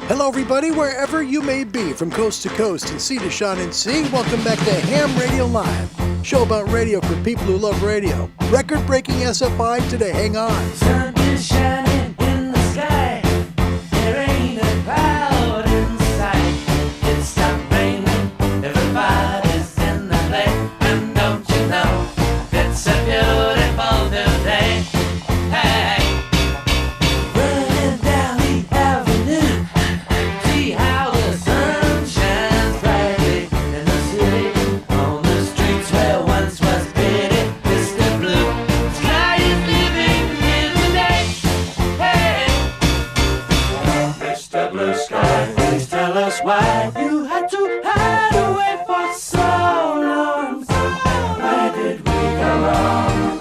Hello, everybody, wherever you may be, from coast to coast and sea to shining and sea. Welcome back to Ham Radio Live, show about radio for people who love radio. Record-breaking SFI today. Hang on. Sun is shining in the sky. There ain't a cloud in sight. It stopped raining. Everybody's in the play. And don't you know, it's a beautiful new day. Hey, running down the avenue. See how the sun shines brightly in the city. On the streets where once was pretty Mr. Blue. Sky is living in the day. Hey, Mr. Blue Sky, please tell us why you had to hide away for so long. Where did we go wrong?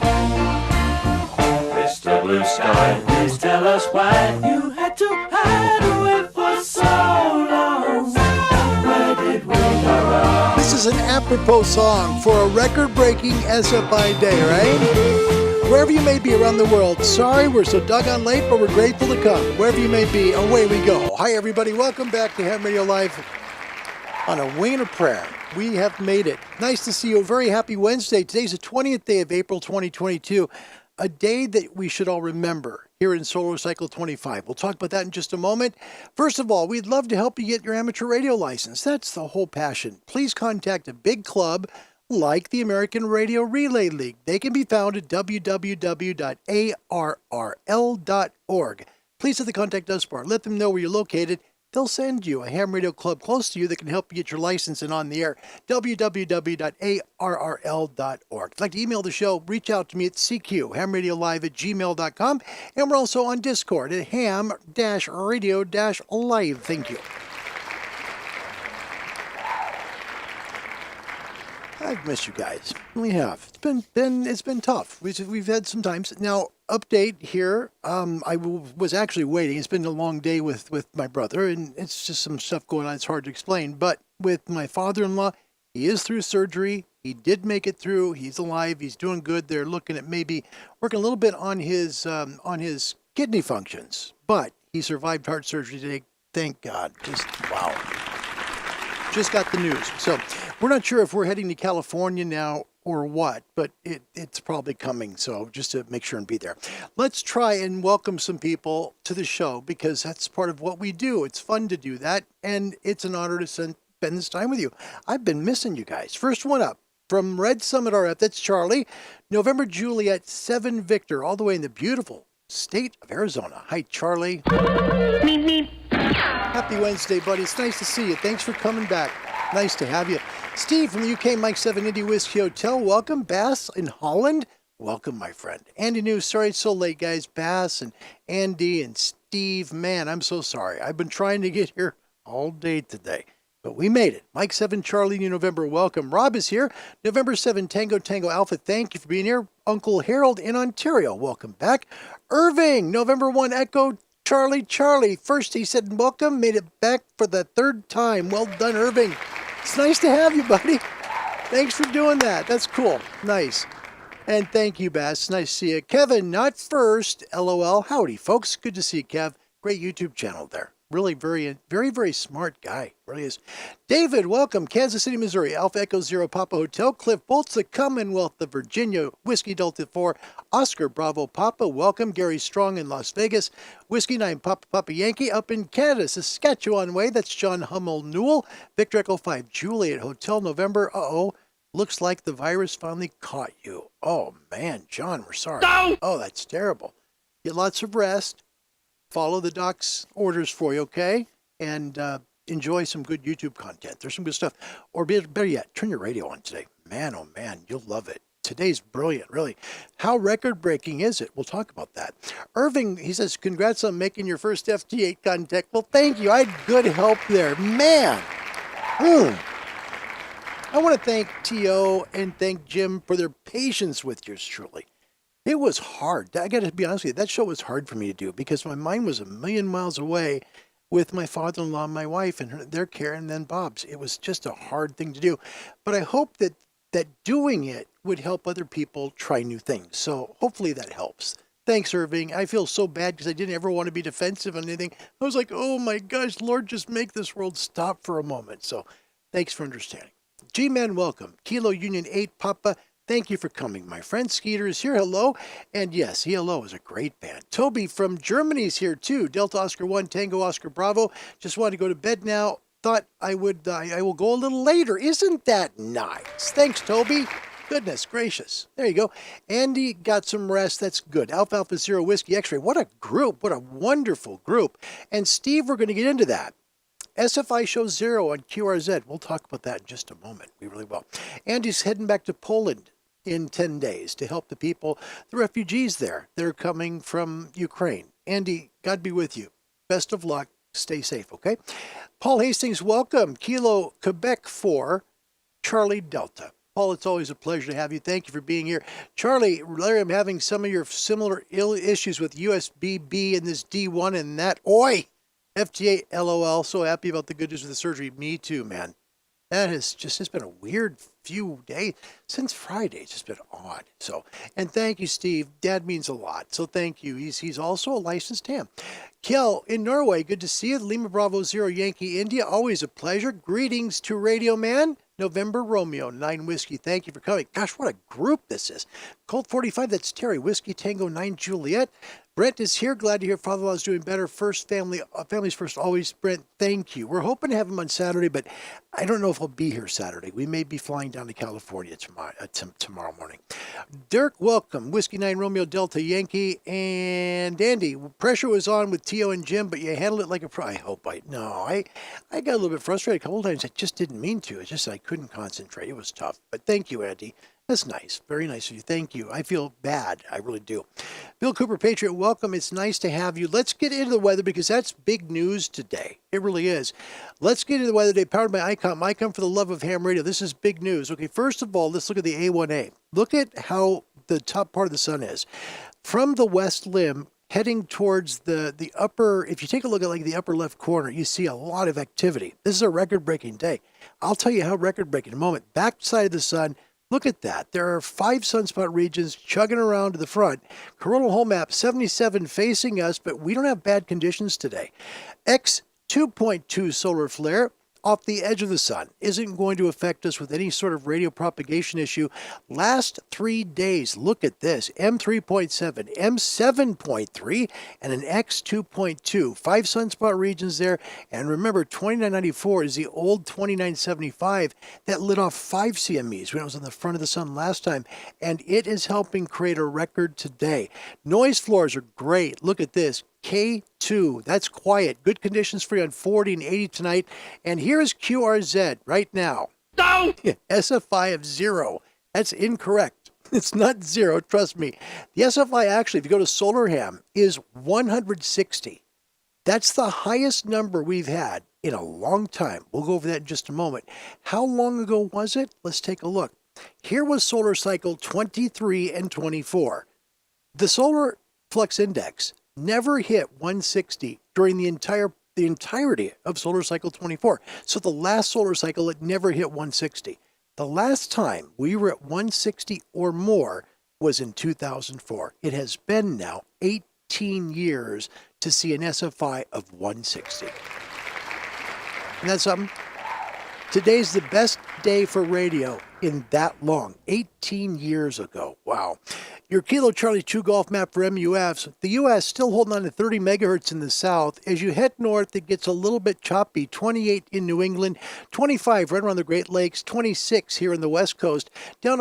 Mr. Blue Sky, please tell us why you had to hide away for so long. Where did we go wrong? This is an apropos song for a record-breaking SFI day, right? Wherever you may be around the world, sorry we're so doggone late, but we're grateful to come. Wherever you may be, away we go. Hi, everybody. Welcome back to Ham Radio Live on a wing and a prayer. We have made it. Nice to see you. A very happy Wednesday. Today's the 20th day of April 2022, a day that we should all remember here in Solar Cycle 25. We'll talk about that in just a moment. First of all, we'd love to help you get your amateur radio license. That's the whole passion. Please contact a big club like the American Radio Relay League. They can be found at www.arrl.org. Please hit the Contact Us bar. Let them know where you're located. They'll send you a ham radio club close to you that can help you get your license and on the air. www.arrl.org. If you'd like to email the show, reach out to me at cq@hamradiolive@gmail.com. And we're also on Discord at ham-radio-live. Thank you. I've missed you guys. We have. It's been tough. We've had some times. Now, update here. I was actually waiting. It's been a long day with my brother, and it's just some stuff going on. It's hard to explain. But with my father-in-law, he is through surgery. He did make it through. He's alive. He's doing good. They're looking at maybe working a little bit on his kidney functions. But he survived heart surgery today. Thank God. Just wow. Just got the news. So we're not sure if we're heading to California now or what, but it's probably coming. So just to make sure and be there. Let's try and welcome some people to the show because that's part of what we do. It's fun to do that, and it's an honor to spend this time with you. I've been missing you guys. First one up from Red Summit RF, that's Charlie. November Juliet 7 Victor, all the way in the beautiful state of Arizona. Hi, Charlie. Meep, meep. Happy Wednesday, buddy. It's nice to see you. Thanks for coming back. Nice to have you. Steve from the UK Mike 7 Indy Whiskey Hotel. Welcome. Bass in Holland. Welcome, my friend. Andy News. Sorry it's so late, guys. Bass and Andy and Steve. Man, I'm so sorry. I've been trying to get here all day today, but we made it. Mike 7 Charlie New November. Welcome. Rob is here. November 7 Tango Tango Alpha. Thank you for being here. Uncle Harold in Ontario. Welcome back. Irving. November 1 Echo Charlie. First he said welcome, made it back for the third time. Well done, Irving. It's nice to have you, buddy. Thanks for doing that. That's cool. Nice. And thank you, Bass. Nice to see you. Kevin, not first. LOL. Howdy, folks. Good to see you, Kev. Great YouTube channel there. Really very smart guy. Really is. David, welcome. Kansas City, Missouri. Alpha Echo Zero Papa Hotel. Cliff Bolts, the Commonwealth of Virginia. Whiskey Delta 4. Oscar Bravo Papa. Welcome. Gary Strong in Las Vegas. Whiskey 9 Papa Yankee up in Canada. Saskatchewan way. That's John Hummel Newell. Victor Echo 5 Juliet Hotel. November. Looks like the virus finally caught you. Oh, man. John, we're sorry. No! Oh, that's terrible. Get lots of rest. Follow the doc's orders for you, okay? And enjoy some good YouTube content. There's some good stuff. Or better yet, turn your radio on today. Man, oh man, you'll love it. Today's brilliant, really. How record-breaking is it? We'll talk about that. Irving, he says, congrats on making your first FT8 contact. Well, thank you. I had good help there. Man. I want to thank T.O. and thank Jim for their patience with yours truly. It was hard. I got to be honest with you. That show was hard for me to do because my mind was a million miles away with my father-in-law and my wife and their care and then Bob's. It was just a hard thing to do. But I hope that doing it would help other people try new things. So hopefully that helps. Thanks, Irving. I feel so bad because I didn't ever want to be defensive on anything. I was like, oh my gosh, Lord, just make this world stop for a moment. So thanks for understanding. G-Man, welcome. Kilo Union 8, Papa, thank you for coming. My friend Skeeter is here. Hello. And yes, ELO is a great band. Toby from Germany is here too. Delta Oscar 1, Tango Oscar Bravo. Just wanted to go to bed now. Thought I will go a little later. Isn't that nice? Thanks, Toby. Goodness gracious. There you go. Andy got some rest. That's good. Alfalfa Zero Whiskey X-Ray. What a group. What a wonderful group. And Steve, we're going to get into that. SFI shows 0 on QRZ. We'll talk about that in just a moment. We really will. Andy's heading back to Poland in 10 days to help the people, the refugees there. They're coming from Ukraine. Andy, God be with you. Best of luck. Stay safe, okay? Paul Hastings, welcome. Kilo Quebec 4, Charlie Delta. Paul, it's always a pleasure to have you. Thank you for being here. Charlie, Larry, I'm having some of your similar issues with USB-B and this D1 and that. Oi! FTA, LOL. So happy about the good news of the surgery. Me too, man. That has just been a weird few days. Since Friday, it's just been odd. So, and thank you, Steve. Dad means a lot. So thank you. He's also a licensed ham. Kel in Norway, good to see you. Lima Bravo 0 Yankee India, always a pleasure. Greetings to Radio Man. November Romeo 9 Whiskey, thank you for coming. Gosh, what a group this is. Colt 45, that's Terry. Whiskey Tango 9 Juliet. Brent is here. Glad to hear father-in-law is doing better. First family, families first always. Brent, thank you. We're hoping to have him on Saturday, but I don't know if he'll be here Saturday. We may be flying down to California tomorrow morning. Dirk, welcome. Whiskey 9 Romeo Delta Yankee. And Andy, pressure was on with Tio and Jim, but you handled it like a pro. I hope I got a little bit frustrated a couple of times. I just didn't mean to. It's just I couldn't concentrate. It was tough. But thank you, Andy. That's nice. Very nice of you. Thank you. I feel bad. I really do. Bill Cooper, Patriot, welcome. It's nice to have you. Let's get into the weather because that's big news today. It really is. Let's get into the weather today. Powered by ICOM. ICOM for the love of ham radio. This is big news. Okay, first of all, let's look at the A1A. Look at how the top part of the sun is. From the west limb, heading towards the upper, if you take a look at like the upper left corner, you see a lot of activity. This is a record-breaking day. I'll tell you how record-breaking in a moment. Backside of the sun, look at that. There are 5 sunspot regions chugging around to the front. Coronal hole map, 77 facing us, but we don't have bad conditions today. X 2.2 solar flare off the edge of the sun isn't going to affect us with any sort of radio propagation issue. Last 3 days, look at this, M3.7, M7.3, and an X2.2. 5 sunspot regions there. And remember, 2994 is the old 2975 that lit off 5 CMEs when it was on the front of the sun last time. And it is helping create a record today. Noise floors are great. Look at this. K2, that's quiet. Good conditions for you on 40 and 80 tonight. And here is QRZ right now. No! SFI of 0. That's incorrect. It's not 0, trust me. The SFI actually, if you go to SolarHam, is 160. That's the highest number we've had in a long time. We'll go over that in just a moment. How long ago was it? Let's take a look. Here was solar cycle 23 and 24. The solar flux index never hit 160 during the entirety of solar cycle 24. So the last solar cycle, it never hit 160. The last time we were at 160 or more was in 2004. It has been now 18 years to see an SFI of 160. Isn't that something? Today's the best day for radio in that long, 18 years ago. Wow. Your Kilo Charlie 2 golf map for MUFs. The U.S. still holding on to 30 megahertz in the south. As you head north, it gets a little bit choppy. 28 in New England, 25 right around the Great Lakes, 26 here in the West Coast. Down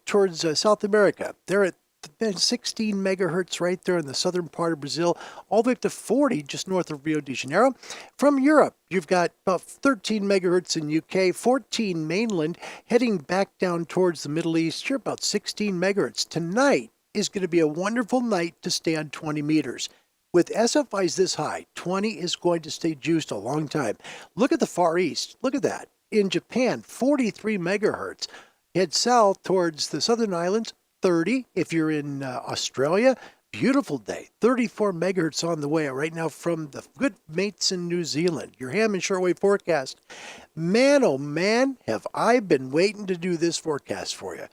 towards South America, they're at 16 megahertz right there in the southern part of Brazil, all the way up to 40 just north of Rio de Janeiro. From Europe, you've got about 13 megahertz in UK, 14 mainland, heading back down towards the Middle East. You're about 16 megahertz. Tonight is going to be a wonderful night to stay on 20 meters. With SFIs this high, 20 is going to stay juiced a long time. Look at the Far East. Look at that. In Japan, 43 megahertz. Head south towards the Southern Islands, 30. If you're in Australia, beautiful day. 34 megahertz on the way right now from the good mates in New Zealand. Your ham and shortwave forecast. Man, oh man, have I been waiting to do this forecast for you.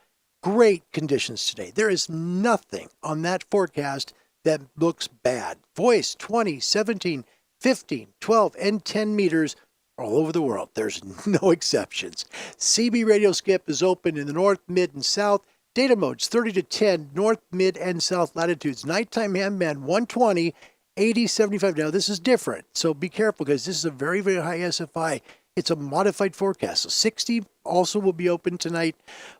great conditions today. There is nothing on that forecast that looks bad. Voice 20, 17, 15, 12, and 10 meters all over the world. There's no exceptions. CB radio skip is open in the north, mid, and south. Data modes 30 to 10, north, mid, and south latitudes. Nighttime ham band 120, 80, 75. Now, this is different, so be careful because this is a very, very high SFI. It's a modified forecast. So 60 also will be open tonight.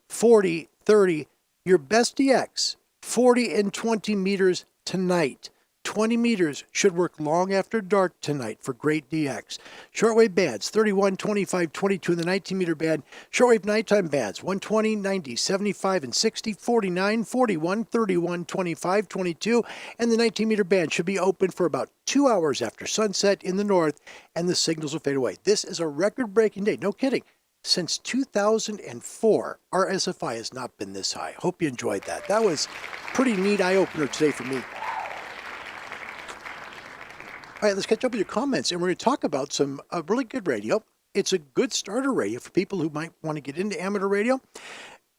40, 30. Your best DX, 40 and 20 meters tonight. 20 meters should work long after dark tonight for great DX. Shortwave bands, 31, 25, 22 in the 19-meter band. Shortwave nighttime bands, 120, 90, 75, and 60, 49, 41, 31, 25, 22. And the 19-meter band should be open for about 2 hours after sunset in the north, and the signals will fade away. This is a record-breaking day. No kidding. Since 2004, our SFI has not been this high. Hope you enjoyed that. That was a pretty neat eye-opener today for me. All right, let's catch up with your comments, and we're going to talk about some really good radio. It's a good starter radio for people who might want to get into amateur radio.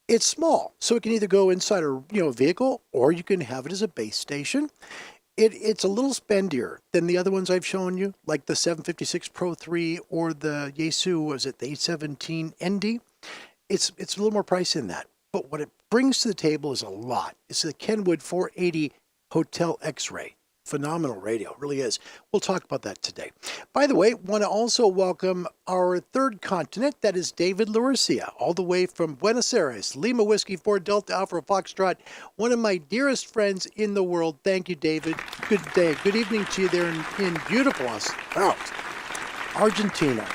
It's small, so it can either go inside a vehicle, or you can have it as a base station. It's a little spendier than the other ones I've shown you, like the 756 Pro 3 or the Yaesu, the 817 ND. It's a little more price in that, but what it brings to the table is a lot. It's the Kenwood 480 Hotel X-Ray. Phenomenal radio, it really is. We'll talk about that today. By the way, want to also welcome our third continent. That is David Laurcia, all the way from Buenos Aires, Lima Whiskey 4 Delta Alpha Foxtrot, one of my dearest friends in the world. Thank you, David. Good day. Good evening to you there in beautiful Argentina.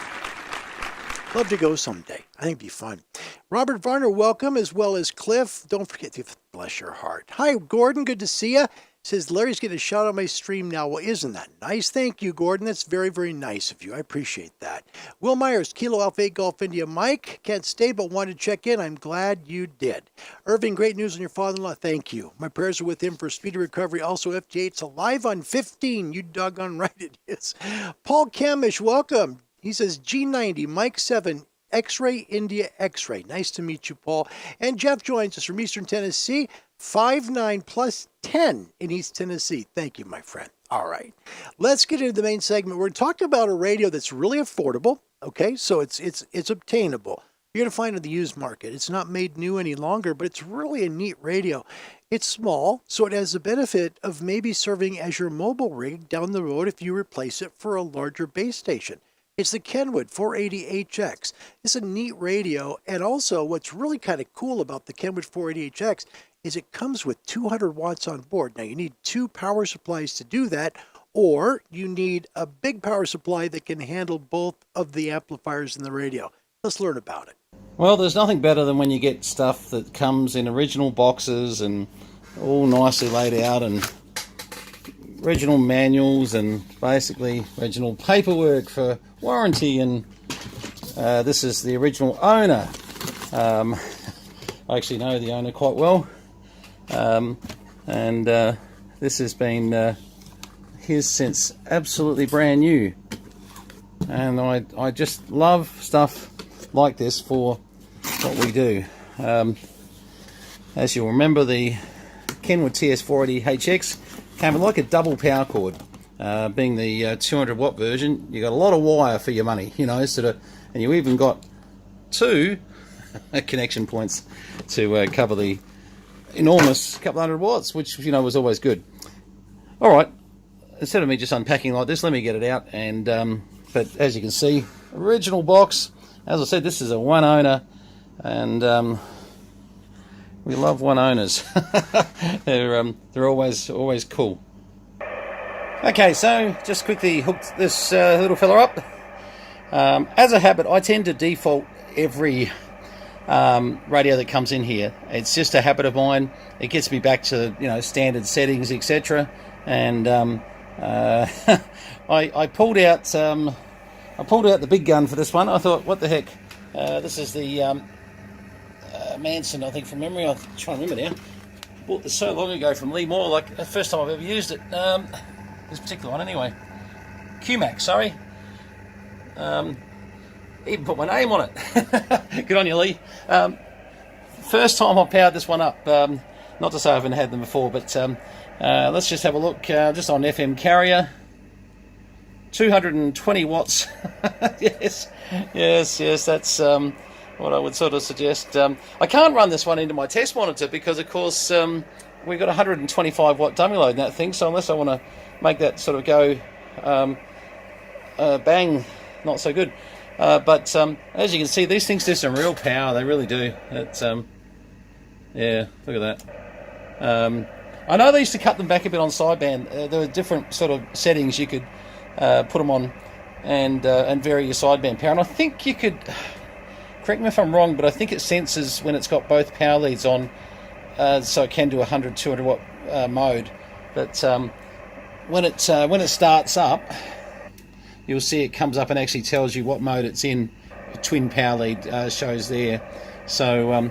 Love to go someday. I think it'd be fun. Robert Varner, welcome, as well as Cliff. Don't forget to bless your heart. Hi, Gordon. Good to see you. Says, Larry's getting a shout on my stream now. Well, isn't that nice? Thank you, Gordon. That's very, very nice of you. I appreciate that. Will Myers, Kilo Alpha 8 Golf India. Mike, can't stay but wanted to check in. I'm glad you did. Irving, great news on your father-in-law. Thank you. My prayers are with him for speedy recovery. Also, FJ8's alive on 15. You doggone right it is. Paul Camish, welcome. He says, G90, Mike 7, X-Ray India X-Ray. Nice to meet you, Paul. And Jeff joins us from Eastern Tennessee. 5'9 plus 10 in East Tennessee. Thank you, my friend. All right. Let's get into the main segment. We're talking about a radio that's really affordable. Okay, so it's obtainable. You're going to find it in the used market. It's not made new any longer, but it's really a neat radio. It's small, so it has the benefit of maybe serving as your mobile rig down the road if you replace it for a larger base station. It's the Kenwood 480HX. It's a neat radio, and also what's really kind of cool about the Kenwood 480HX is it comes with 200 watts on board. Now, you need 2 power supplies to do that, or you need a big power supply that can handle both of the amplifiers in the radio. Let's learn about it. Well, there's nothing better than when you get stuff that comes in original boxes and all nicely laid out, and original manuals and basically original paperwork for warranty, and this is the original owner. I actually know the owner quite well, and this has been his since absolutely brand new, and I just love stuff like this for what we do. As you'll remember, the Kenwood TS480HX came with like a double power cord. Being the 200 watt version, you got a lot of wire for your money, and you even got 2 connection points to cover the enormous couple hundred watts, which was always good. All right, instead of me just unpacking like this, let me get it out. And but as you can see, original box. As I said, this is a one owner, and we love one owners. They're always cool. Okay, so just quickly hooked this little fella up. As a habit, I tend to default every radio that comes in here. It's just a habit of mine. It gets me back to standard settings, etc. And I pulled out the big gun for this one. I thought, what the heck? This is the Manson, I think, from memory. I'm trying to remember now. Bought this so long ago from Lee Moore, like the first time I've ever used it. This particular one, anyway. QMAX, sorry. Even put my name on it. Good on you, Lee. first time I powered this one up. Not to say I haven't had them before, but let's just have a look just on FM carrier. 220 watts. yes, that's what I would sort of suggest. I can't run this one into my test monitor because, of course, we've got 125 watt dummy load in that thing, so unless I want to make that sort of go bang, not so good. But as you can see, these things do some real power. They really do. It's yeah, look at that. I know they used to cut them back a bit on sideband. There were different sort of settings you could put them on and vary your sideband power. And I think you could, correct me if I'm wrong, but I think it senses when it's got both power leads on, so it can do 100, 200 watt mode. But when it starts up, you'll see it comes up and actually tells you what mode it's in. Twin power lead shows there. So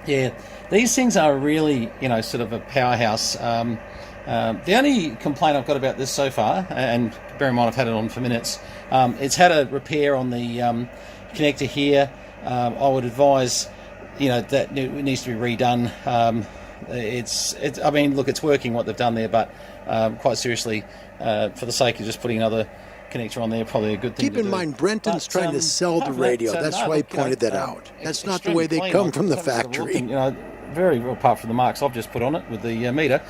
yeah, these things are really, you know, sort of a powerhouse. The only complaint I've got about this so far, and bear in mind I've had it on for minutes, it's had a repair on the connector here. I would advise, you know, that it needs to be redone. It's I mean, look, it's working what they've done there, but quite seriously, for the sake of just putting another connector on there, probably a good thing Keep in mind, Brenton's trying to sell the radio. That's why he pointed that out. That's not the way they come from the factory. You know, very well, apart from the marks I've just put on it with the meter.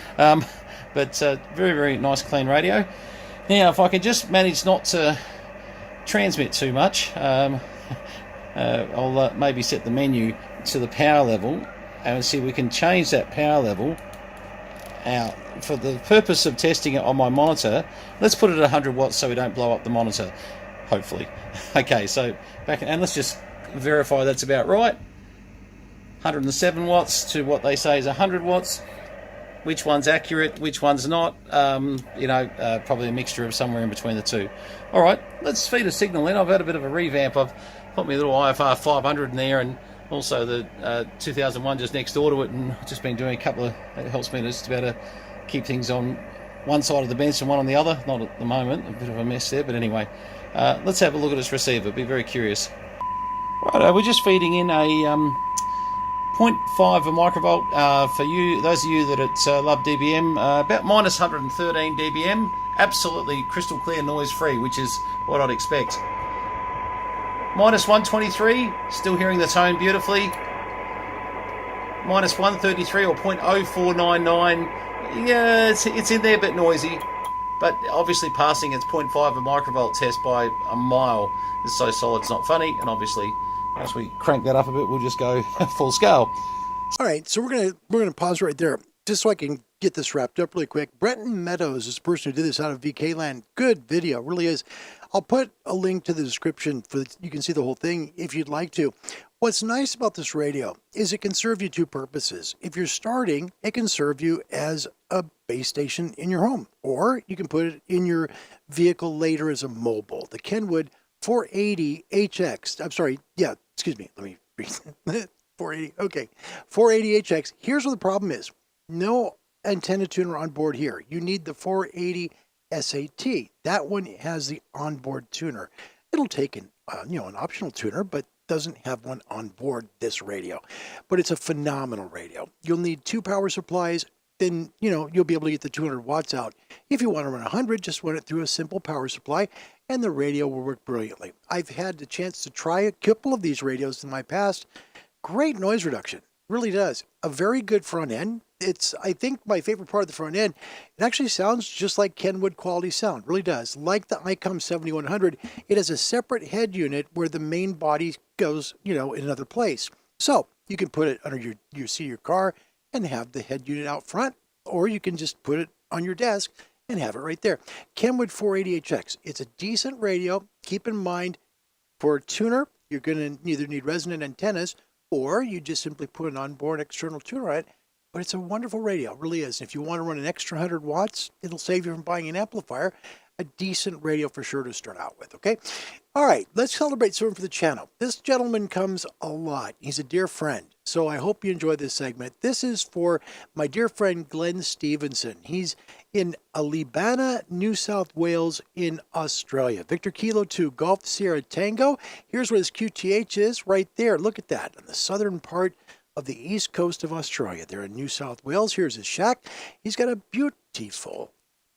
But very, very nice, clean radio. Now, if I could just manage not to transmit too much, I'll maybe set the menu to the power level and see if we can change that power level out. For the purpose of testing it on my monitor, let's put it at 100 watts so we don't blow up the monitor, hopefully. Okay, so back, and let's just verify that's about right. 107 watts to what they say is 100 watts. Which one's accurate, which one's not? You know, probably a mixture of somewhere in between the two. All right, let's feed a signal in. I've had a bit of a revamp. I've put my little IFR 500 in there, and also the 2001 just next door to it, and just been doing a couple of, it helps me just to be able to keep things on one side of the bench and one on the other. Not at the moment, a bit of a mess there, but anyway. Let's have a look at this receiver, be very curious. Right, we're just feeding in a 0.5 a microvolt for you, those of you that love dBm, about minus 113 dBm, absolutely crystal clear, noise free, which is what I'd expect. Minus 123, still hearing the tone beautifully. Minus 133 or 0.0499, yeah, it's in there, a bit noisy, but obviously passing its 0.5 a microvolt test by a mile. It's so solid it's not funny, and obviously as we crank that up a bit, we'll just go full scale. All right, so we're gonna pause right there just so I can get this wrapped up really quick. Brenton Meadows is the person who did this out of VK land. Good video, really is. I'll put a link to the description you can see the whole thing if you'd like to. What's nice about this radio is it can serve you two purposes. If you're starting, it can serve you as a base station in your home, or you can put it in your vehicle later as a mobile. The Kenwood 480 HX, I'm sorry, yeah, excuse me, let me read 480, okay, 480 HX. Here's what the problem is. No antenna tuner on board here. You need the 480 SAT. That one has the onboard tuner. It'll take an optional tuner, but doesn't have one on board this radio. But it's a phenomenal radio. You'll need two power supplies, then you'll be able to get the 200 watts out. If you want to run 100, just run it through a simple power supply and the radio will work brilliantly. I've had the chance to try a couple of these radios in my past. Great noise reduction, really does. A very good front end. It's, I think, my favorite part of the front end. It actually sounds just like Kenwood quality sound, really does. Like the ICOM 7100, it has a separate head unit where the main body goes, in another place. So you can put it under your seat of your car and have the head unit out front, or you can just put it on your desk and have it right there. Kenwood 480HX. It's a decent radio. Keep in mind, for a tuner, you're going to either need resonant antennas, or you just simply put an onboard external tuner on it. But it's a wonderful radio, it really is. If you want to run an extra 100 watts, it'll save you from buying an amplifier. A decent radio for sure to start out with, okay? All right, let's celebrate someone for the channel. This gentleman comes a lot. He's a dear friend, so I hope you enjoy this segment. This is for my dear friend Glenn Stevenson. He's in Alibana, New South Wales in Australia. Victor Kilo 2, Golf Sierra Tango. Here's where his QTH is, right there. Look at that, on the southern part of the east coast of Australia. They're in New South Wales. Here's his shack. He's got a beautiful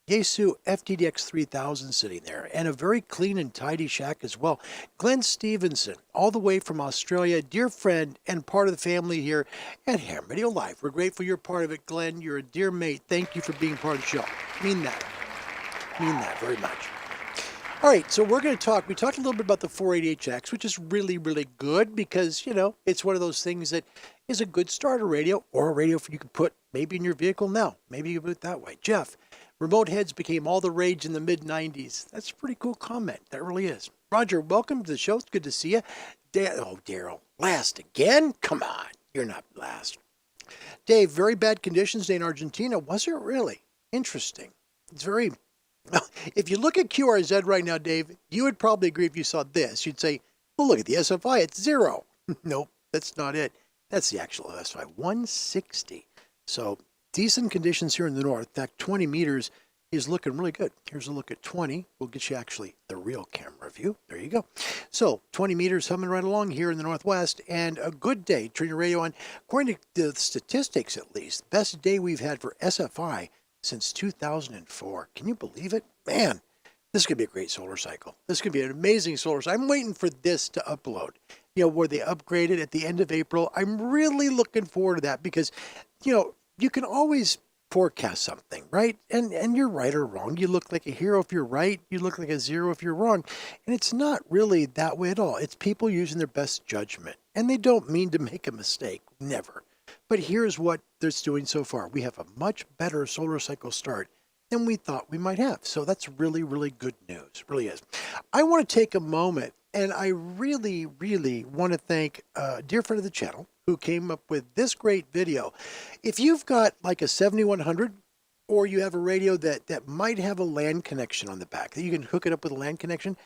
Yaesu FTDX 3000 sitting there, and a very clean and tidy shack as well. Glenn Stevenson, all the way from Australia, dear friend and part of the family here at Ham Radio Live. We're grateful you're part of it, Glenn. You're a dear mate. Thank you for being part of the show. Mean that. Mean that very much. All right, so we're going to talk. We talked a little bit about the 480HX, which is really, really good because, you know, it's one of those things that is a good starter radio or a radio you could put maybe in your vehicle now. Maybe you put it that way. Jeff, remote heads became all the rage in the mid-90s. That's a pretty cool comment. That really is. Roger, welcome to the show. It's good to see you. Daryl, last again? Come on. You're not last. Dave, very bad conditions in Argentina. Was it really? Interesting. It's very... Well, if you look at QRZ right now, Dave, you would probably agree if you saw this. You'd say, well, look at the SFI. It's 0. Nope, that's not it. That's the actual SFI, 160. So decent conditions here in the north. In fact, 20 meters is looking really good. Here's a look at 20. We'll get you actually the real camera view. There you go. So 20 meters humming right along here in the northwest, and a good day. Turn your radio on. According to the statistics, at least, best day we've had for SFI since 2004. Can you believe it? Man, this is going to be a great solar cycle. This is going to be an amazing solar cycle. I'm waiting for this to upload. You know, where they upgraded at the end of April. I'm really looking forward to that because, you know, you can always forecast something, right? And you're right or wrong. You look like a hero if you're right. You look like a 0 if you're wrong. And it's not really that way at all. It's people using their best judgment. And they don't mean to make a mistake. Never. But here's what it's doing so far. We have a much better solar cycle start than we thought we might have. So that's really, really good news. It really is. I want to take a moment, and I really, really want to thank a dear friend of the channel who came up with this great video. If you've got like a 7100 or you have a radio that might have a LAN connection on the back, that you can hook it up with a LAN connection,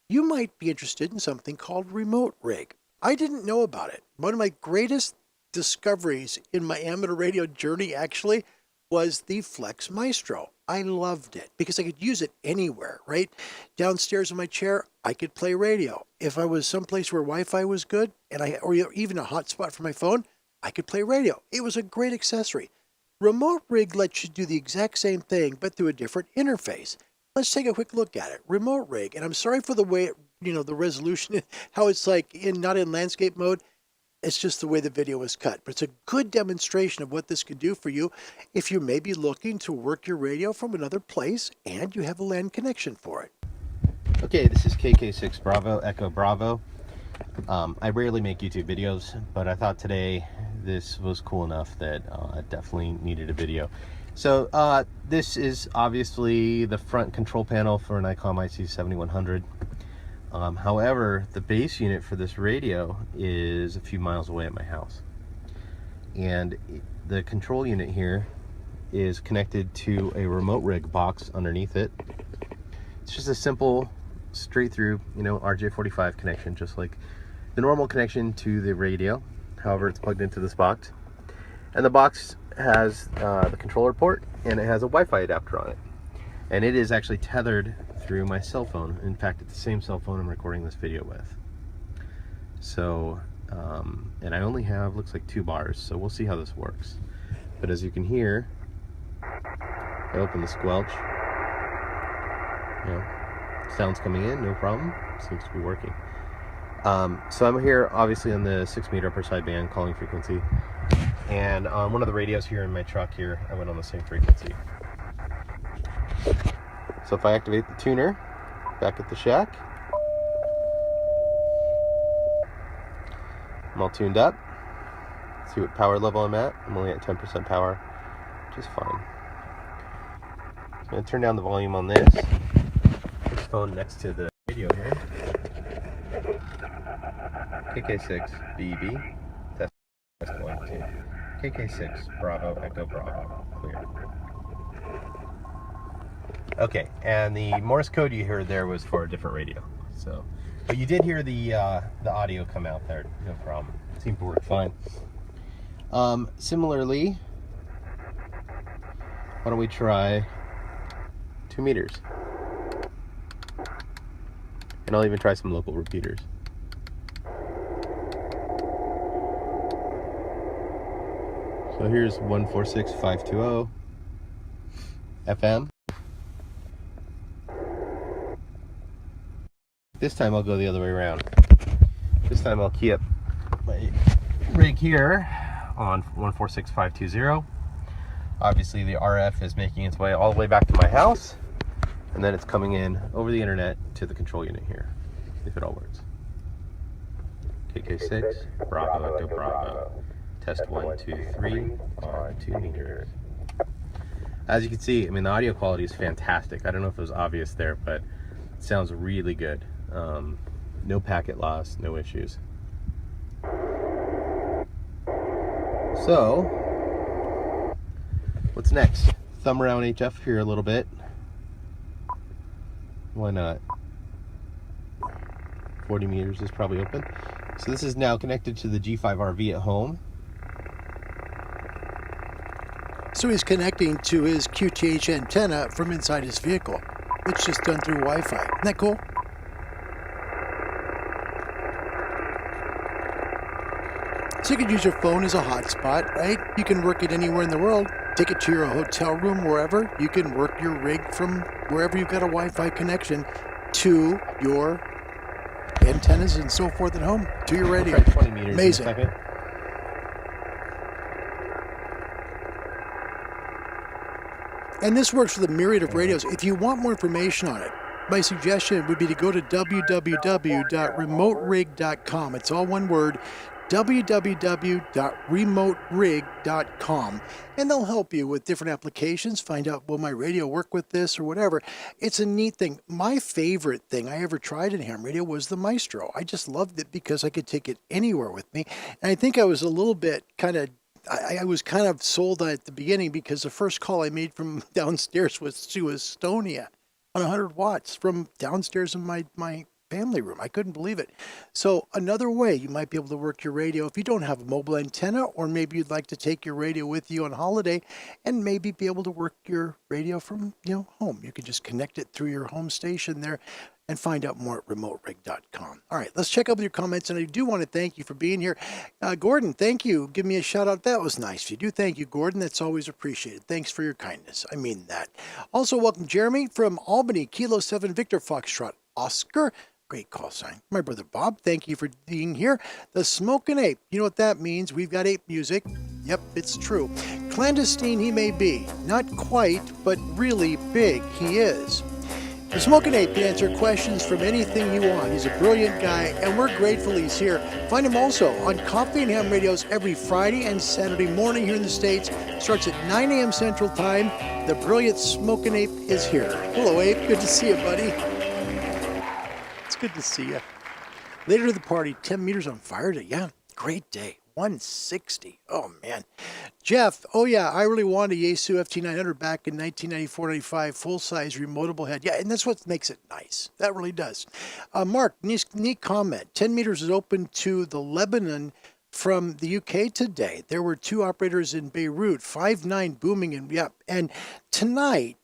you might be interested in something called RemoteRig. I didn't know about it. One of my greatest discoveries in my amateur radio journey actually was the Flex Maestro. I loved it because I could use it anywhere, right? Downstairs in my chair, I could play radio. If I was someplace where Wi-Fi was good or even a hotspot for my phone, I could play radio. It was a great accessory. RemoteRig lets you do the exact same thing, but through a different interface. Let's take a quick look at it. RemoteRig, and I'm sorry for the way, the resolution, how it's like not in landscape mode. It's just the way the video was cut. But it's a good demonstration of what this could do for you if you may be looking to work your radio from another place and you have a LAN connection for it. Okay, this is KK6 Bravo, Echo Bravo. I rarely make YouTube videos, but I thought today this was cool enough that I definitely needed a video. So this is obviously the front control panel for an ICOM IC7100. However, the base unit for this radio is a few miles away at my house. And the control unit here is connected to a RemoteRig box underneath it. It's just a simple, straight through, RJ45 connection, just like the normal connection to the radio. However, it's plugged into this box. And the box has the controller port, and it has a Wi-Fi adapter on it. And it is actually tethered through my cell phone. In fact, it's the same cell phone I'm recording this video with. So, and I only have, looks like 2 bars, so we'll see how this works. But as you can hear, I open the squelch. Sounds coming in, no problem. Seems to be working. So I'm here, obviously, on the 6 meter upper sideband calling frequency. And on one of the radios here in my truck here, I went on the same frequency. So if I activate the tuner back at the shack, I'm all tuned up. See what power level I'm at. I'm only at 10% power, which is fine. I'm going to turn down the volume on this. Put the phone next to the radio here. KK6 BB. Test 1, 2. KK6 Bravo Echo Bravo. Clear. Okay, and the Morse code you heard there was for a different radio. So, but you did hear the audio come out there, no problem. It seemed to work fine. Similarly, why don't we try 2 meters? And I'll even try some local repeaters. So here's 146.520 FM. This time I'll go the other way around. This time I'll key up my rig here on 146.520. Obviously the RF is making its way all the way back to my house, and then it's coming in over the internet to the control unit here, if it all works. KK6, Bravo, Echo Bravo. Test 1, 2, 3 on 2 meters. As you can see, I mean, the audio quality is fantastic. I don't know if it was obvious there, but it sounds really good. No packet loss, no issues. So, what's next? Thumb around HF here a little bit. Why not? 40 meters is probably open. So this is now connected to the G5RV at home. So he's connecting to his QTH antenna from inside his vehicle. It's just done through Wi-Fi. Isn't that cool? So you could use your phone as a hotspot, right? You can work it anywhere in the world. Take it to your hotel room, wherever. You can work your rig from wherever you've got a Wi-Fi connection to your antennas and so forth at home, to your radio. We'll try 20 meters. Amazing. In a second. And this works with a myriad of radios. If you want more information on it, my suggestion would be to go to www.remoterig.com. It's all one word, www.remoterig.com, and they'll help you with different applications, find out, will my radio work with this or whatever. It's a neat thing. My favorite thing I ever tried in ham radio was the Maestro. I just loved it because I could take it anywhere with me, and I think I was a little bit I was kind of sold on it at the beginning because the first call I made from downstairs was to Estonia on 100 watts from downstairs in my family room. I couldn't believe it. So another way you might be able to work your radio if you don't have a mobile antenna, or maybe you'd like to take your radio with you on holiday and maybe be able to work your radio from home. You can just connect it through your home station there and find out more at remoterig.com. All right, let's check out with your comments, and I do want to thank you for being here. Gordon, thank you. Give me a shout out. That was nice. If you do, thank you, Gordon. That's always appreciated. Thanks for your kindness. I mean that. Also, welcome Jeremy from Albany, Kilo 7 Victor Foxtrot Oscar. Great call sign. My brother Bob, thank you for being here. The Smokin' Ape. You know what that means? We've got ape music. Yep, it's true. Clandestine he may be. Not quite, but really big he is. The Smokin' Ape can answer questions from anything you want. He's a brilliant guy, and we're grateful he's here. Find him also on Coffee and Ham Radios every Friday and Saturday morning here in the States. Starts at 9 a.m. Central Time. The brilliant Smokin' Ape is here. Hello, Ape. Good to see you, buddy. It's good to see you. Later to the party, 10 meters on fire day. Yeah, great day. 160. Oh, man. Jeff, oh, yeah, I really wanted a Yaesu FT900 back in 1994-95, full-size remotable head. Yeah, and that's what makes it nice. That really does. Mark, neat comment. 10 meters is open to the Lebanon from the UK today. There were 2 operators in Beirut, 5.9 booming, and yep. And tonight,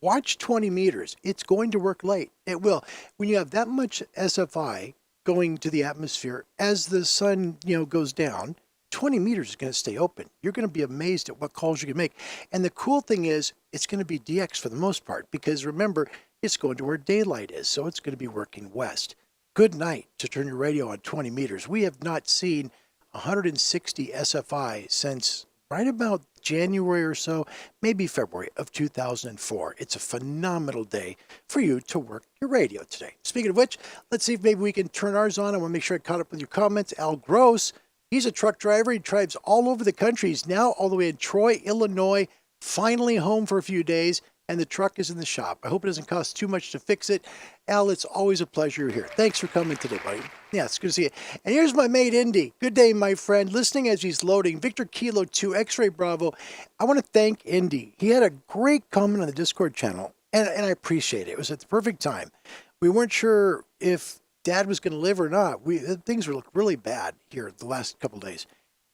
watch 20 meters. It's going to work late. It will. When you have that much SFI going to the atmosphere as the sun, goes down, 20 meters is going to stay open. You're going to be amazed at what calls you can make. And the cool thing is, it's going to be DX for the most part, because remember, it's going to where daylight is, so it's going to be working west. Good night to turn your radio on 20 meters. We have not seen 160 SFI since right about January or so, maybe February of 2004. It's a phenomenal day for you to work your radio today. Speaking of which, let's see if maybe we can turn ours on. I want to make sure I caught up with your comments. Al Gross, he's a truck driver. He drives all over the country. He's now all the way in Troy, Illinois, finally home for a few days, and the truck is in the shop. I hope it doesn't cost too much to fix it. Al, it's always a pleasure you're here. Thanks for coming today, buddy. Yeah, it's good to see you. And here's my mate, Indy. Good day, my friend. Listening as he's loading. Victor Kilo 2, X-Ray Bravo. I want to thank Indy. He had a great comment on the Discord channel, and I appreciate it. It was at the perfect time. We weren't sure if Dad was going to live or not. Things were really bad here the last couple of days.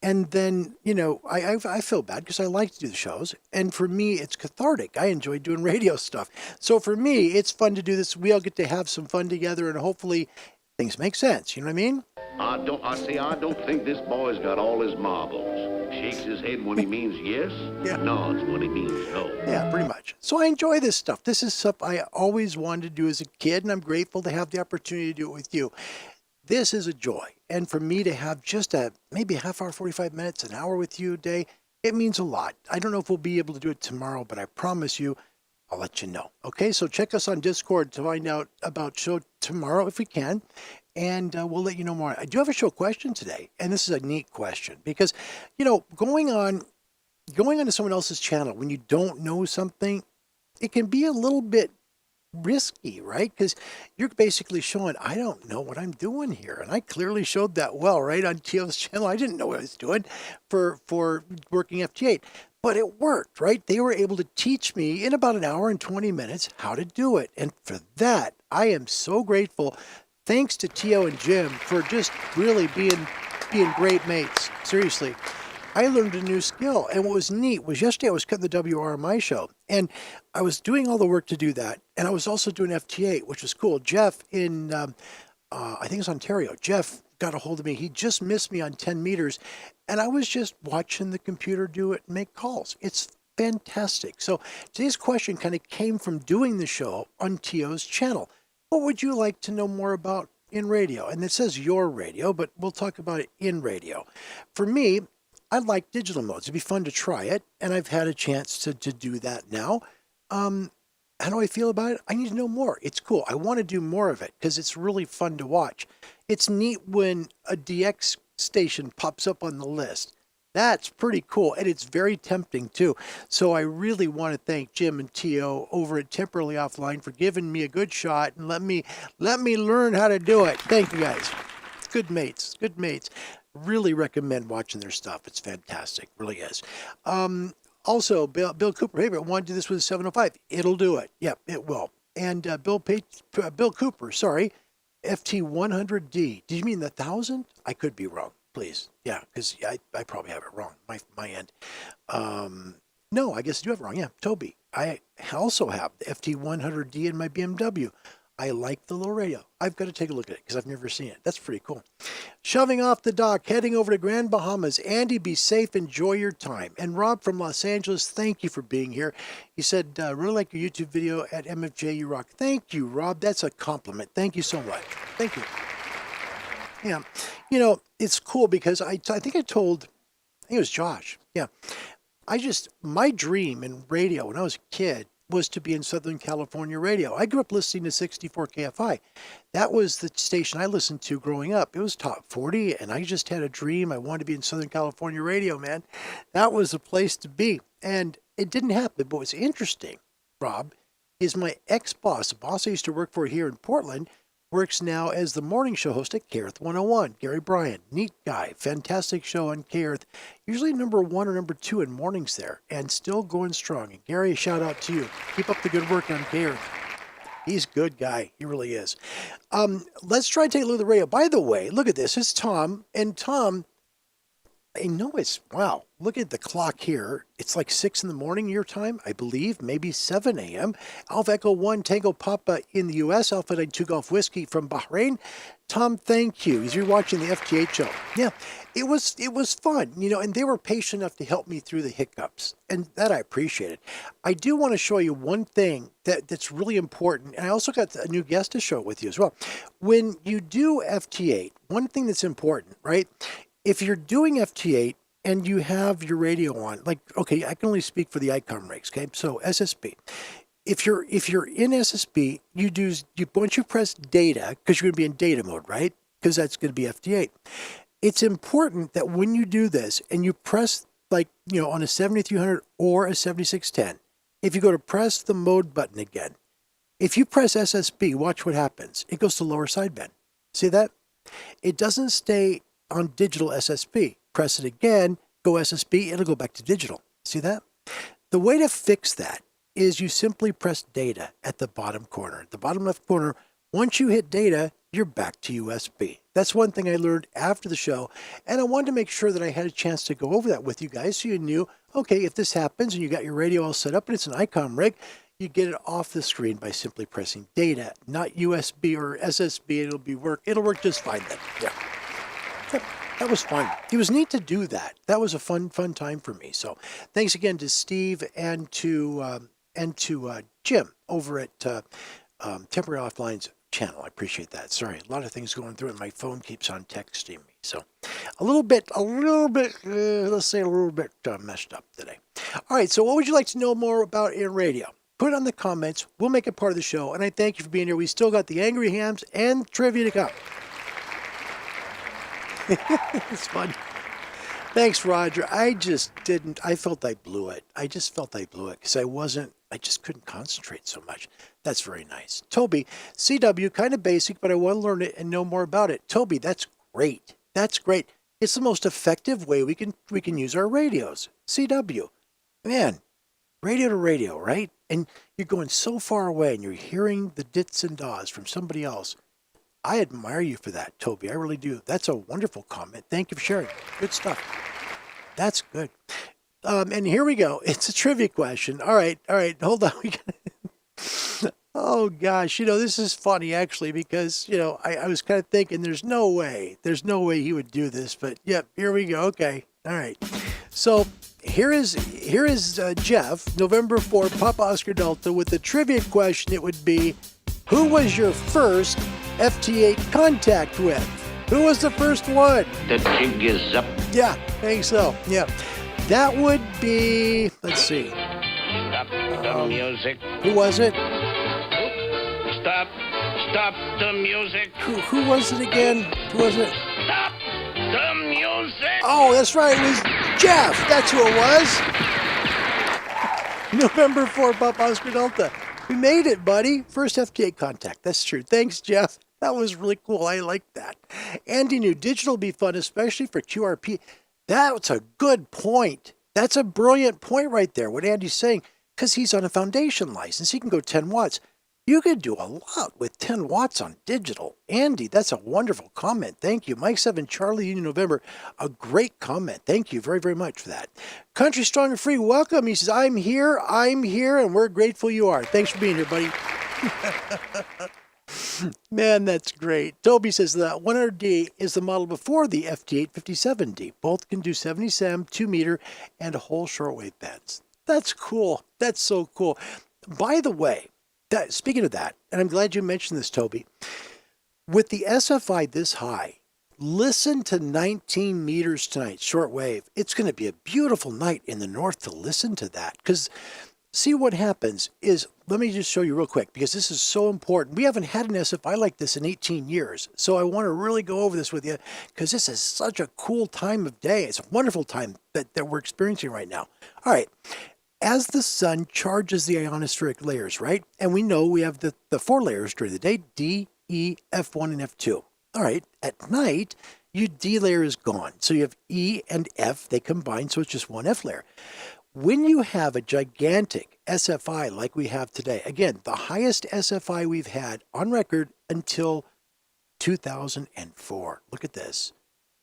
And then, I feel bad because I like to do the shows. And for me, it's cathartic. I enjoy doing radio stuff. So for me, it's fun to do this. We all get to have some fun together, and hopefully things make sense. You know what I mean? I don't think this boy's got all his marbles. shakes his head when he means yes, Yeah. nods when he means no. Yeah, pretty much. So I enjoy this stuff. This is stuff I always wanted to do as a kid, and I'm grateful to have the opportunity to do it with you. This is a joy. And for me to have just maybe a half hour, 45 minutes, an hour with you a day, it means a lot. I don't know if we'll be able to do it tomorrow, but I promise you, I'll let you know. Okay, so check us on Discord to find out about show tomorrow if we can, and we'll let you know more. I do have a show question today, and this is a neat question because, going on to someone else's channel when you don't know something, it can be a little bit risky, right? Because you're basically showing, I don't know what I'm doing here. And I clearly showed that well, right? On Tio's channel. I didn't know what I was doing for working FT8, but it worked, right? They were able to teach me in about an hour and 20 minutes how to do it. And for that, I am so grateful. Thanks to Tio and Jim for just really being great mates. Seriously. I learned a new skill. And what was neat was yesterday I was cutting the WRMI show and I was doing all the work to do that. And I was also doing FT8, which was cool. Jeff in, I think it's Ontario, Jeff got a hold of me. He just missed me on 10 meters. And I was just watching the computer do it and make calls. It's fantastic. So today's question kind of came from doing the show on Tio's channel. What would you like to know more about in radio? And it says your radio, but we'll talk about it in radio. For me, I like digital modes. It'd be fun to try it, and I've had a chance to do that now. How do I feel about it? I need to know more. It's cool. I want to do more of it because it's really fun to watch. It's neat when a DX station pops up on the list. That's pretty cool, and it's very tempting too. So I really want to thank Jim and Tio over at Temporarily Offline for giving me a good shot and let me learn how to do it. Thank you guys. Good mates. Good mates. Really recommend watching their stuff. It's fantastic. Really is. Also, Bill Cooper, hey, I want to do this with a 705. It'll do it. Yep, it will. And Bill Cooper, sorry, FT100D. Did you mean the 1,000? I could be wrong. Please. Yeah, because I probably have it wrong. My end. No, I guess I do have it wrong. Yeah, Toby. I also have the FT100D in my BMW. I like the little radio. I've got to take a look at it because I've never seen it. That's pretty cool. Shoving off the dock, heading over to Grand Bahamas. Andy, be safe. Enjoy your time. And Rob from Los Angeles, thank you for being here. He said, really like your YouTube video at MFJ You Rock. Thank you, Rob. That's a compliment. Thank you so much. Thank you. Yeah. It's cool because I think it was Josh. Yeah. My dream in radio when I was a kid was to be in Southern California radio. I grew up listening to 64 KFI. That was the station I listened to growing up. It was top 40, and I just had a dream. I wanted to be in Southern California radio, man. That was the place to be. And it didn't happen. But what's interesting, Rob, is my ex-boss, the boss I used to work for here in Portland, works now as the morning show host at KERTH 101. Gary Bryan, neat guy, fantastic show on KERTH. Usually number 1 or number 2 in mornings there, and still going strong. And Gary, a shout out to you. Keep up the good work on KERTH. He's a good guy. He really is. Let's try and take a look at the radio. By the way, look at this. It's Tom. And Tom, I know wow, look at the clock here. It's like 6 in the morning your time, I believe, maybe 7 a.m. Alpha Echo 1 Tango Papa in the U.S., Alpha 92 Golf Whiskey from Bahrain. Tom, thank you. As you're watching the FT8 show. Yeah, it was fun, and they were patient enough to help me through the hiccups, and that I appreciated. I do want to show you one thing that's really important, and I also got a new guest to show it with you as well. When you do FT8, one thing that's important, right? If you're doing FT8 and you have your radio on, okay, I can only speak for the ICOM rigs, okay? So SSB. If you're in SSB, once you press data, because you're going to be in data mode, right? Because that's going to be FT8. It's important that when you do this and you press on a 7300 or a 7610, if you go to press the mode button again, if you press SSB, watch what happens. It goes to lower sideband. See that? It doesn't stay on digital SSB. Press it again, go SSB, it'll go back to digital. See that? The way to fix that is you simply press data at the bottom corner. The bottom left corner, once you hit data, you're back to USB. That's one thing I learned after the show, and I wanted to make sure that I had a chance to go over that with you guys so you knew, okay, if this happens and you got your radio all set up and it's an ICOM rig, you get it off the screen by simply pressing data, not USB or SSB. It'll work just fine then. Yeah. That was fun. It was neat to do that. That was a fun time for me. So thanks again to Steve and to Jim over at Temporary Offline's channel. I appreciate that. Sorry, a lot of things going through and my phone keeps on texting me. So a little bit, let's say a little bit messed up today. All right, so what would you like to know more about in radio? Put it on the comments. We'll make it part of the show. And I thank you for being here. We still got the Angry Hams and trivia to come. It's fun. Thanks, Roger. I felt I blew it. I just felt I blew it because I just couldn't concentrate so much. That's very nice. Toby, CW, kind of basic, but I want to learn it and know more about it. Toby, that's great. That's great. It's the most effective way we can use our radios. CW. Man, radio to radio, right? And you're going so far away and you're hearing the dits and dahs from somebody else. I admire you for that, Toby. I really do. That's a wonderful comment. Thank you for sharing. Good stuff. That's good. And here we go. It's a trivia question. All right. Hold on. Oh, gosh. This is funny, actually, because, I was kind of thinking there's no way he would do this. But, yep, here we go. Okay. All right. So here is Jeff, November 4, Papa Oscar Delta, with the trivia question. It would be, who was your first FT8 contact with? Who was the first one? The jig is up. Yeah, I think so. Yeah. That would be, let's see. Stop the music. Who was it? Stop the music. Who was it again? Who was it? Stop the music. Oh, that's right. It was Jeff. That's who it was. November 4, Papa Oscar Delta. We made it, buddy. First FT8 contact. That's true. Thanks, Jeff. That was really cool. I like that. Andy knew digital will be fun, especially for QRP. That's a good point. That's a brilliant point right there, what Andy's saying, because he's on a foundation license. He can go 10 watts. You could do a lot with 10 watts on digital. Andy, that's a wonderful comment. Thank you. Mike 7, Charlie Union November, a great comment. Thank you very, very much for that. Country Strong and Free, welcome. He says, I'm here, and we're grateful you are. Thanks for being here, buddy. Man, that's great. Toby says that 100D is the model before the FT857D. Both can do 70 SAM, 2 meter, and a whole shortwave bands. That's cool. That's so cool. By the way, speaking of that, and I'm glad you mentioned this, Toby, with the SFI this high, listen to 19 meters tonight, shortwave. It's going to be a beautiful night in the north to listen to that. Because see what happens is, let me just show you real quick, because this is so important. We haven't had an SFI like this in 18 years. So I want to really go over this with you, because this is such a cool time of day. It's a wonderful time that we're experiencing right now. All right. As the sun charges the ionospheric layers, right? And we know we have the 4 layers during the day, D, E, F1, and F2. All right, at night, your D layer is gone. So you have E and F, they combine, so it's just one F layer. When you have a gigantic SFI like we have today, again, the highest SFI we've had on record until 2004. Look at this.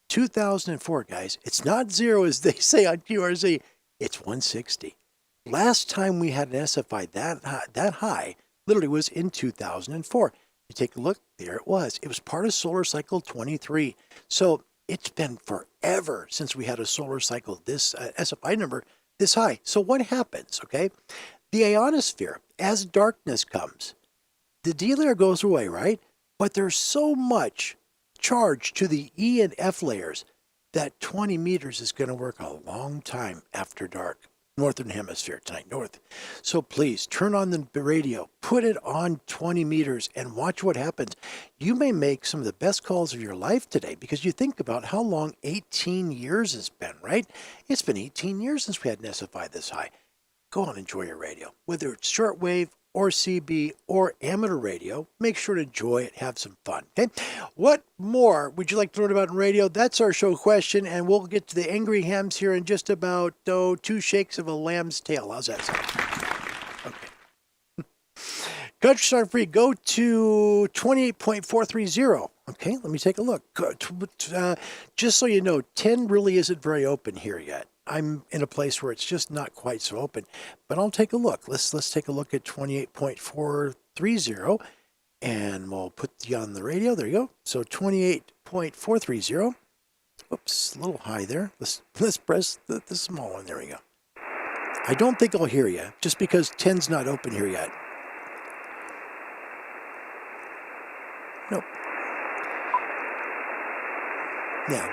2004, guys. It's not zero, as they say on QRZ. It's 160. Last time we had an SFI that high literally was in 2004. You take a look, there it was. It was part of solar cycle 23. So it's been forever since we had a solar cycle, this SFI number this high. So what happens, okay? The ionosphere, as darkness comes, the D layer goes away, right? But there's so much charge to the E and F layers that 20 meters is going to work a long time after dark. Northern hemisphere tonight, north. So please turn on the radio, put it on 20 meters and watch what happens. You may make some of the best calls of your life today, because you think about how long 18 years has been, right? It's been 18 years since we had an SFI this high. Go on, enjoy your radio, whether it's shortwave or CB or amateur radio. Make sure to enjoy it, have some fun. Okay, what more would you like to learn about in radio? That's our show question, and we'll get to the angry hams here in just about 2 shakes of a lamb's tail. How's that sound? Okay. Country Song Free, go to 28.430. Okay, let me take a look. Just so you know, 10 really isn't very open here yet. I'm in a place where it's just not quite so open, but I'll take a look. Let's take a look at 28.430, and we'll put you on the radio. There you go. So 28.430, Whoops, a little high there. Let's press the small one. There we go. I don't think I'll hear you, just because 10's not open here yet. Nope. Yeah.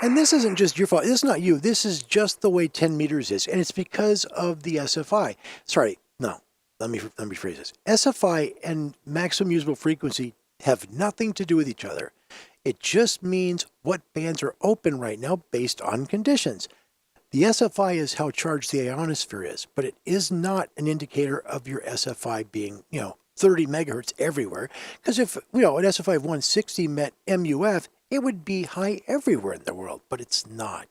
And this isn't just your fault. This is not you. This is just the way 10 meters is. And it's because of the SFI. Sorry, no. Let me rephrase this. SFI and maximum usable frequency have nothing to do with each other. It just means what bands are open right now based on conditions. The SFI is how charged the ionosphere is, but it is not an indicator of your SFI being, 30 megahertz everywhere. Because if, an SFI of 160 met MUF, it would be high everywhere in the world, but it's not.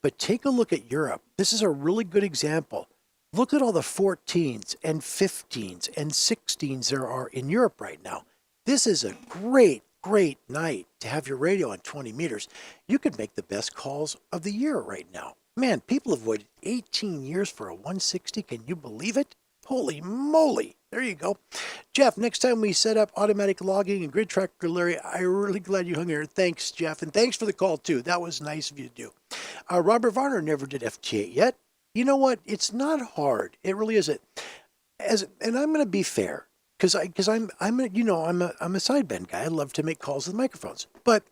But take a look at Europe. This is a really good example. Look at all the 14s and 15s and 16s there are in Europe right now. This is a great night to have your radio on 20 meters. You could make the best calls of the year right now. Man, people have waited 18 years for a 160. Can you believe it? Holy moly. There you go. Jeff, next time we set up automatic logging and grid tracker, Larry, I'm really glad you hung here. Thanks, Jeff. And thanks for the call, too. That was nice of you to do. Robert Varner never did FT8 yet. You know what? It's not hard. It really isn't. And I'm going to be fair because I'm a sideband guy. I love to make calls with microphones. But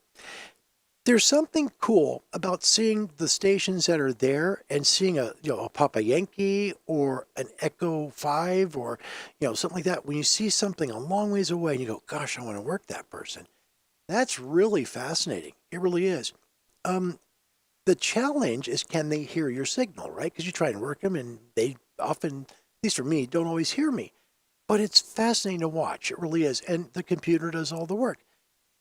there's something cool about seeing the stations that are there and seeing a Papa Yankee or an Echo 5 or, something like that. When you see something a long ways away and you go, gosh, I want to work that person. That's really fascinating. It really is. The challenge is, can they hear your signal, right? Because you try and work them and they often, at least for me, don't always hear me. But it's fascinating to watch. It really is. And the computer does all the work.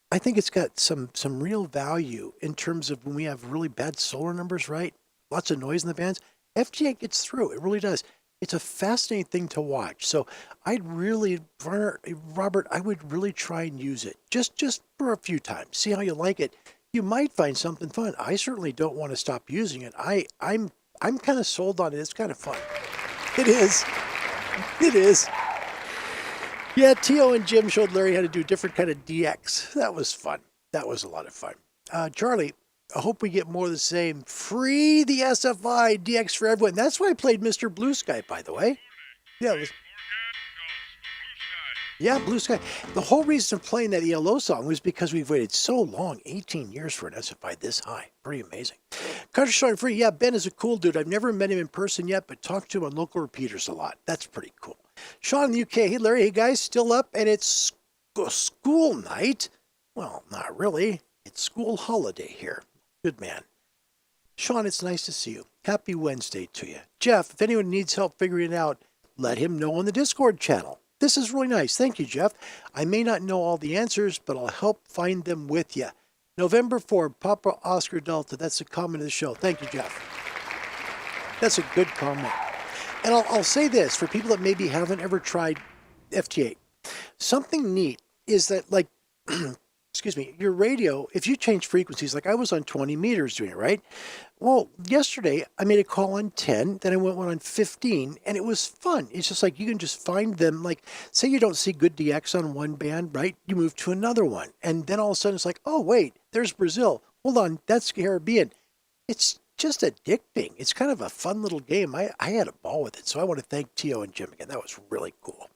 I think it's got some real value in terms of when we have really bad solar numbers, right? Lots of noise in the bands. FGA gets through. It really does. It's a fascinating thing to watch. So Robert, I would really try and use it just for a few times. See how you like it. You might find something fun. I certainly don't want to stop using it. I'm kind of sold on it. It's kind of fun. It is. It is. Yeah, Tio and Jim showed Larry how to do a different kind of DX. That was fun. That was a lot of fun. Charlie, I hope we get more of the same. Free the SFI DX for everyone. That's why I played Mr. Blue Sky, by the way. Yeah, Blue Sky. The whole reason of playing that ELO song was because we've waited so long, 18 years for an SFI this high. Pretty amazing. Country Song Free. Yeah, Ben is a cool dude. I've never met him in person yet, but talked to him on local repeaters a lot. That's pretty cool. Sean in the UK. Hey, Larry. Hey, guys. Still up, and it's school night. Well, not really. It's school holiday here. Good man. Sean, it's nice to see you. Happy Wednesday to you. Jeff, if anyone needs help figuring it out, let him know on the Discord channel. This is really nice. Thank you, Jeff. I may not know all the answers, but I'll help find them with you. November 4, Papa Oscar Delta. That's the comment of the show. Thank you, Jeff. That's a good comment. And I'll say this for people that maybe haven't ever tried FT8. Something neat is that, like, excuse me, your radio, if you change frequencies, like I was on 20 meters doing it, right? Well, yesterday I made a call on 10, then I went one on 15, and it was fun. It's just like you can just find them, like, say you don't see good DX on one band, right? You move to another one, and then all of a sudden it's like, oh, wait, there's Brazil. Hold on, that's Caribbean. It's just addicting. It's kind of a fun little game. I had a ball with it, so I want to thank Tio and Jim again. That was really cool.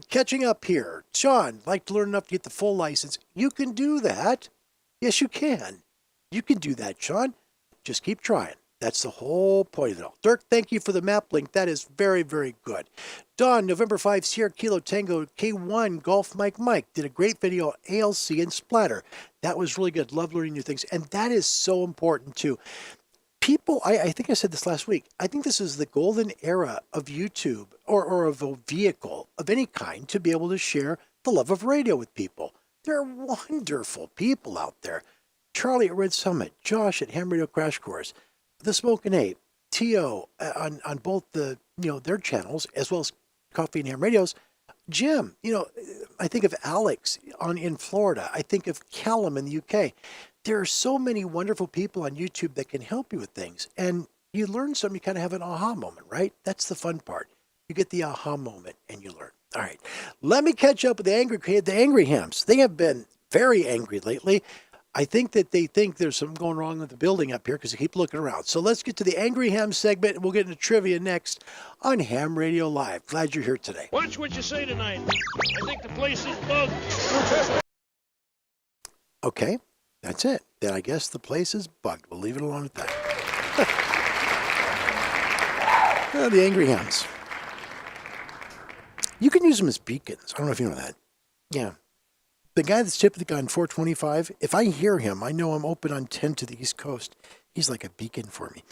Catching up here. Sean, like to learn enough to get the full license. You can do that. Yes, you can. You can do that, Sean. Just keep trying. That's the whole point of it all. Dirk, thank you for the map link. That is very, very good. Don, November 5, Sierra Kilo Tango K1 Golf Mike did a great video on ALC and Splatter. That was really good. Love learning new things. And that is so important too. People, I think I said this last week, I think this is the golden era of YouTube or of a vehicle of any kind to be able to share the love of radio with people. There are wonderful people out there. Charlie at Red Summit, Josh at Ham Radio Crash Course, The Smokin' Ape, T.O. on both the, their channels, as well as Coffee and Ham Radios. Jim, I think of Alex in Florida. I think of Callum in the UK. There are so many wonderful people on YouTube that can help you with things. And you learn something, you kind of have an aha moment, right? That's the fun part. You get the aha moment and you learn. All right. Let me catch up with the angry hams. They have been very angry lately. I think that they think there's something going wrong with the building up here because they keep looking around. So let's get to the Angry Ham segment, and we'll get into trivia next on Ham Radio Live. Glad you're here today. Watch what you say tonight. I think the place is bugged. Okay, that's it. Then I guess the place is bugged. We'll leave it alone at that. The Angry Hams. You can use them as beacons. I don't know if you know that. Yeah. The guy that's tipping the gun 425, if I hear him, I know I'm open on 10 to the East Coast. He's like a beacon for me.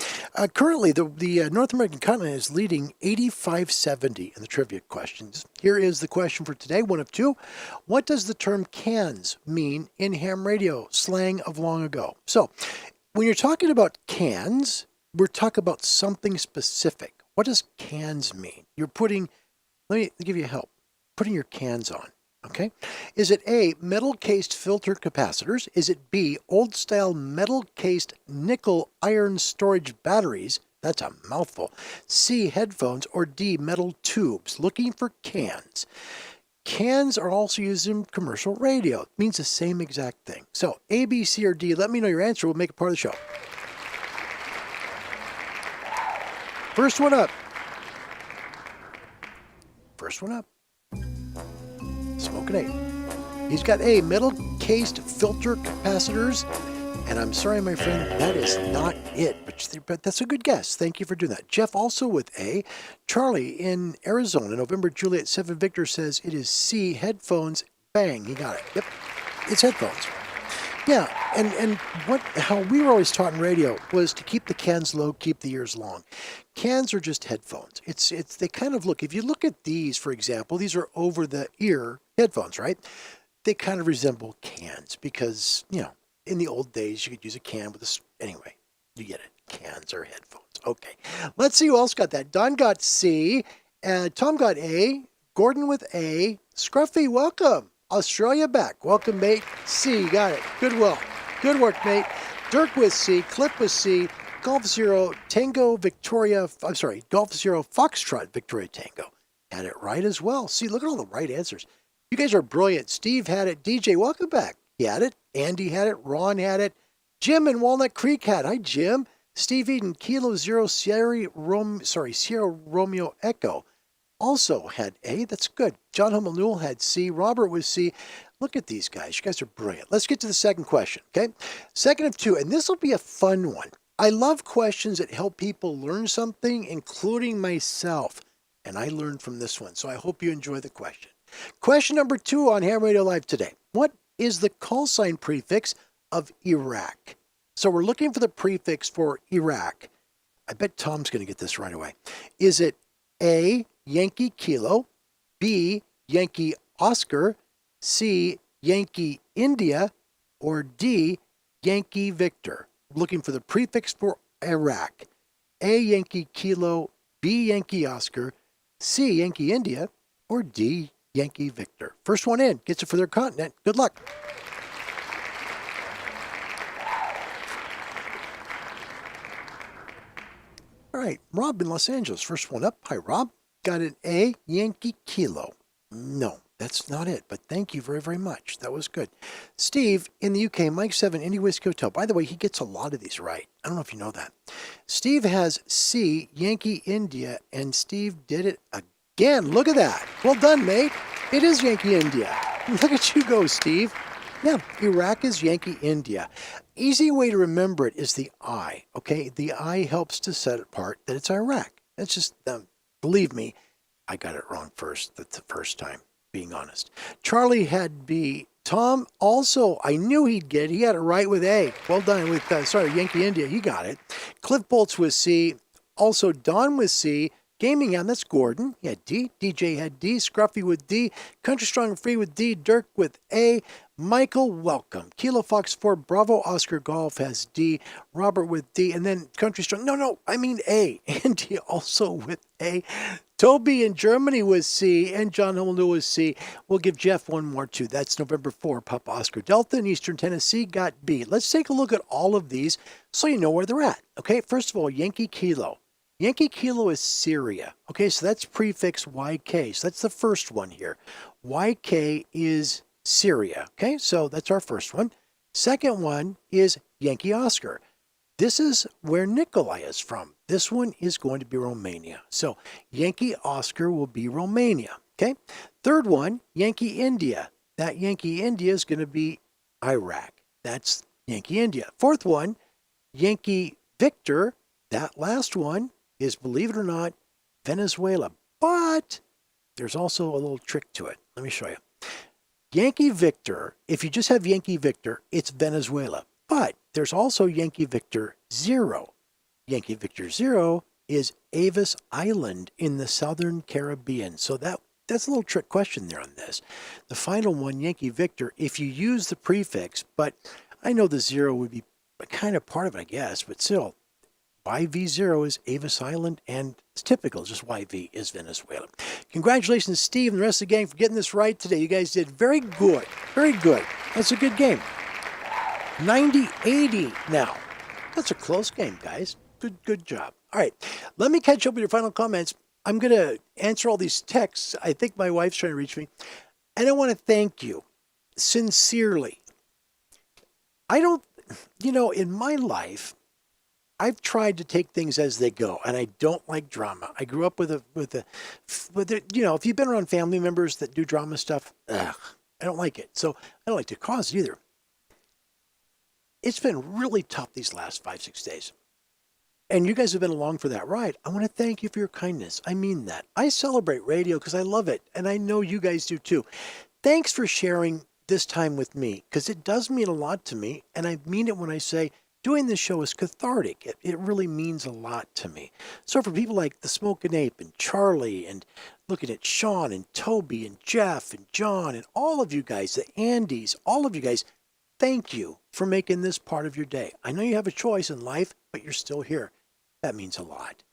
Currently, the North American continent is leading 85-70 in the trivia questions. Here is the question for today, one of two. What does the term cans mean in ham radio slang of long ago? So, when you're talking about cans, we're talking about something specific. What does cans mean? You're putting, let me give you a help, putting your cans on. Okay. Is it A, metal-cased filter capacitors? Is it B, old-style metal-cased nickel iron storage batteries? That's a mouthful. C, headphones, or D, metal tubes? Looking for cans. Cans are also used in commercial radio. It means the same exact thing. So A, B, C, or D, let me know your answer. We'll make it part of the show. First one up. First one up. Smoking eight. He's got A, metal-cased filter capacitors. And I'm sorry, my friend, that is not it. But that's a good guess. Thank you for doing that. Jeff also with A. Charlie in Arizona, November Juliet 7 Victor says it is C, headphones. Bang, he got it. Yep, it's headphones. Yeah, and how we were always taught in radio was to keep the cans low, keep the ears long. Cans are just headphones. They kind of look, if you look at these, for example, these are over the ear headphones, right? They kind of resemble cans because, you know, in the old days you could use a can with a, anyway, you get it. Cans are headphones. Okay, let's see who else got that. Don got C, Tom got A, Gordon with A, Scruffy, welcome. Australia back. Welcome, mate. C, got it. Good work, mate. Dirk with C, Clip with C, Golf Zero, Tango, Victoria, I'm sorry, Golf Zero, Foxtrot, Victoria, Tango. Had it right as well. See, look at all the right answers. You guys are brilliant. Steve had it. DJ, welcome back. He had it. Andy had it. Ron had it. Jim in Walnut Creek had it. Hi, Jim. Steve Eden, Kilo Zero, Sierra Romeo Echo. Also had A. That's good. John Hummel Newell had C. Robert with C. Look at these guys. You guys are brilliant. Let's get to the second question, okay? Second of two, and this will be a fun one. I love questions that help people learn something, including myself. And I learned from this one, so I hope you enjoy the question. Question number 2 on Ham Radio Live today. What is the call sign prefix of Iraq? So we're looking for the prefix for Iraq. I bet Tom's going to get this right away. Is it A, Yankee Kilo, B, Yankee Oscar, C, Yankee India, or D, Yankee Victor? Looking for the prefix for Iraq. A, Yankee Kilo, B, Yankee Oscar, C, Yankee India, or D, Yankee Victor. First one in gets it for their continent. Good luck. All right, Rob in Los Angeles, first one up. Hi, Rob. Got an A, Yankee Kilo. No, that's not it, but thank you very, very much. That was good. Steve in the UK, Mike 7, Indy Whiskey Hotel. By the way, he gets a lot of these right. I don't know if you know that. Steve has C, Yankee India, and Steve did it again. Look at that. Well done, mate. It is Yankee India. Look at you go, Steve. Yeah, Iraq is Yankee India. Easy way to remember it is the I, okay? The I helps to set it apart that it's Iraq. That's just, believe me, I got it wrong first. That's the first time, being honest. Charlie had B. Tom also, I knew he'd get it. He had it right with A. Well done with, Yankee India. He got it. Cliff Bolts with C. Also, Don with C. Gaming Ham, that's Gordon. He had D. DJ had D. Scruffy with D. Country Strong and Free with D. Dirk with A. Michael, welcome. Kilo Fox 4 Bravo Oscar Golf has D. Robert with D. And then Country Strong. No, I mean A. Andy also with A. Toby in Germany with C. And John Hummel with C. We'll give Jeff one more too. That's November 4. Papa Oscar Delta in Eastern Tennessee got B. Let's take a look at all of these so you know where they're at. Okay, first of all, Yankee Kilo. Yankee Kilo is Syria. Okay, so that's prefix YK. So that's the first one here. YK is Syria. Okay, so that's our first one. Second one is Yankee Oscar. This is where Nikolai is from. This one is going to be Romania. So Yankee Oscar will be Romania. Okay. Third one, Yankee India. That Yankee India is going to be Iraq. That's Yankee India. Fourth one, Yankee Victor. That last one is, believe it or not, Venezuela. But there's also a little trick to it. Let me show you. Yankee Victor, if you just have Yankee Victor, it's Venezuela. But there's also Yankee Victor 0. Yankee Victor 0 is Avis Island in the Southern Caribbean. So that's a little trick question there on this. The final one, Yankee Victor, if you use the prefix, but I know the 0 would be kind of part of it, I guess, but still, YV0 is Avis Island, and it's typical, just YV is Venezuela. Congratulations, Steve, and the rest of the gang for getting this right today. You guys did very good. Very good. That's a good game. 90-80 now. That's a close game, guys. Good job. All right, let me catch up with your final comments. I'm going to answer all these texts. I think my wife's trying to reach me. And I want to thank you sincerely. In my life, I've tried to take things as they go, and I don't like drama. I grew up with if you've been around family members that do drama stuff, I don't like it. So I don't like to cause it either. It's been really tough these last 5-6 days. And you guys have been along for that ride. I want to thank you for your kindness. I mean that. I celebrate radio because I love it, and I know you guys do too. Thanks for sharing this time with me, because it does mean a lot to me, and I mean it when I say doing this show is cathartic. It really means a lot to me. So for people like the Smokin' Ape and Charlie, and looking at Sean and Toby and Jeff and John and all of you guys, the Andys, all of you guys, thank you for making this part of your day. I know you have a choice in life, but you're still here. That means a lot.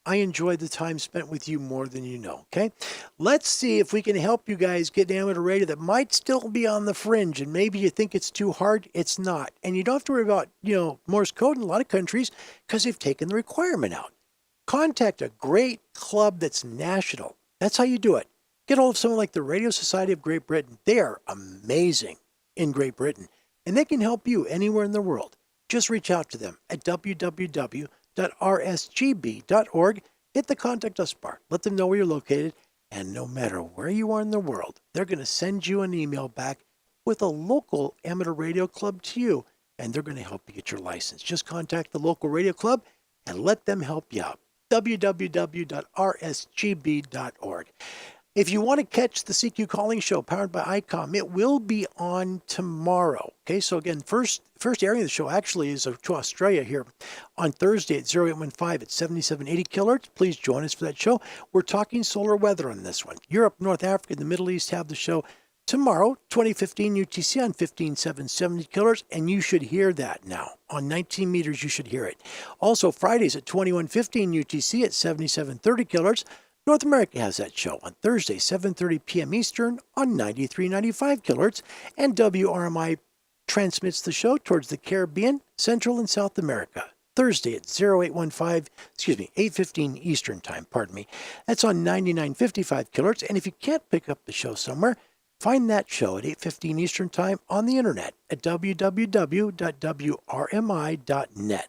I enjoyed the time spent with you more than you know, okay? Let's see if we can help you guys get amateur radio that might still be on the fringe, and maybe you think it's too hard. It's not. And you don't have to worry about, Morse code in a lot of countries because they've taken the requirement out. Contact a great club that's national. That's how you do it. Get hold of someone like the Radio Society of Great Britain. They are amazing in Great Britain, and they can help you anywhere in the world. Just reach out to them at www.rsgb.org. Hit the Contact Us bar. Let them know where you're located, and no matter where you are in the world, they're going to send you an email back with a local amateur radio club to you, and they're going to help you get your license. Just contact the local radio club and let them help you out. www.rsgb.org. If you want to catch the CQ Calling Show powered by ICOM, it will be on tomorrow. Okay, so again, first airing of the show actually is to Australia here on Thursday at 0815 at 7780 kilohertz. Please join us for that show. We're talking solar weather on this one. Europe, North Africa, and the Middle East have the show tomorrow, 2015 UTC on 15770 kilohertz, and you should hear that now. On 19 meters, you should hear it. Also, Fridays at 2115 UTC at 7730 kilohertz. North America has that show on Thursday, 7:30 p.m. Eastern on 9395 kilohertz, and WRMI transmits the show towards the Caribbean, Central, and South America. Thursday at 8:15 Eastern time, That's on 9955 kilohertz, and if you can't pick up the show somewhere, find that show at 8:15 Eastern time on the internet at www.wrmi.net.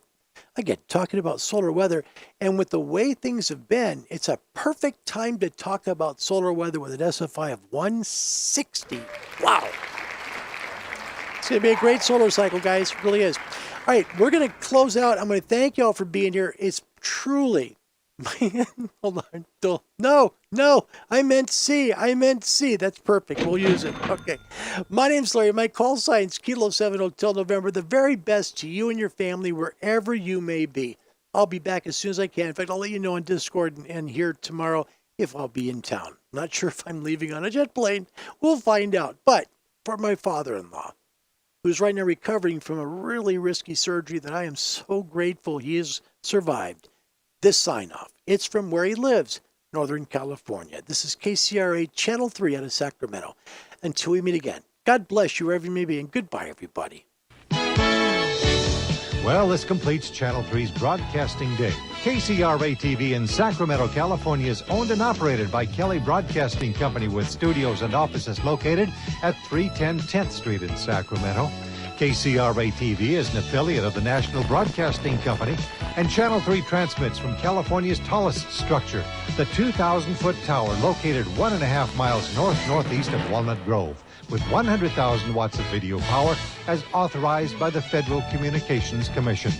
Again, talking about solar weather, and with the way things have been, it's a perfect time to talk about solar weather with an SFI of 160. Wow. It's going to be a great solar cycle, guys. It really is. All right, we're going to close out. I'm going to thank you all for being here. It's truly... Hold on. No, I meant C. That's perfect. We'll use it. Okay. My name's Larry. My call sign's Kilo 7 Hotel November. The very best to you and your family wherever you may be. I'll be back as soon as I can. In fact, I'll let you know on Discord and here tomorrow if I'll be in town. Not sure if I'm leaving on a jet plane. We'll find out. But for my father-in-law, who's right now recovering from a really risky surgery that I am so grateful he has survived, this sign-off. It's from where he lives, Northern California. This is KCRA Channel 3 out of Sacramento. Until we meet again, God bless you wherever you may be, and goodbye, everybody. Well, this completes Channel 3's broadcasting day. KCRA TV in Sacramento, California is owned and operated by Kelly Broadcasting Company with studios and offices located at 310 10th Street in Sacramento. KCRA-TV is an affiliate of the National Broadcasting Company, and Channel 3 transmits from California's tallest structure, the 2,000-foot tower located 1.5 miles north-northeast of Walnut Grove, with 100,000 watts of video power as authorized by the Federal Communications Commission.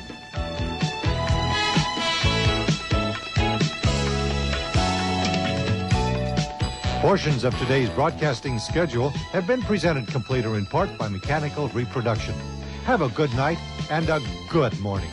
Portions of today's broadcasting schedule have been presented complete or in part by mechanical reproduction. Have a good night and a good morning.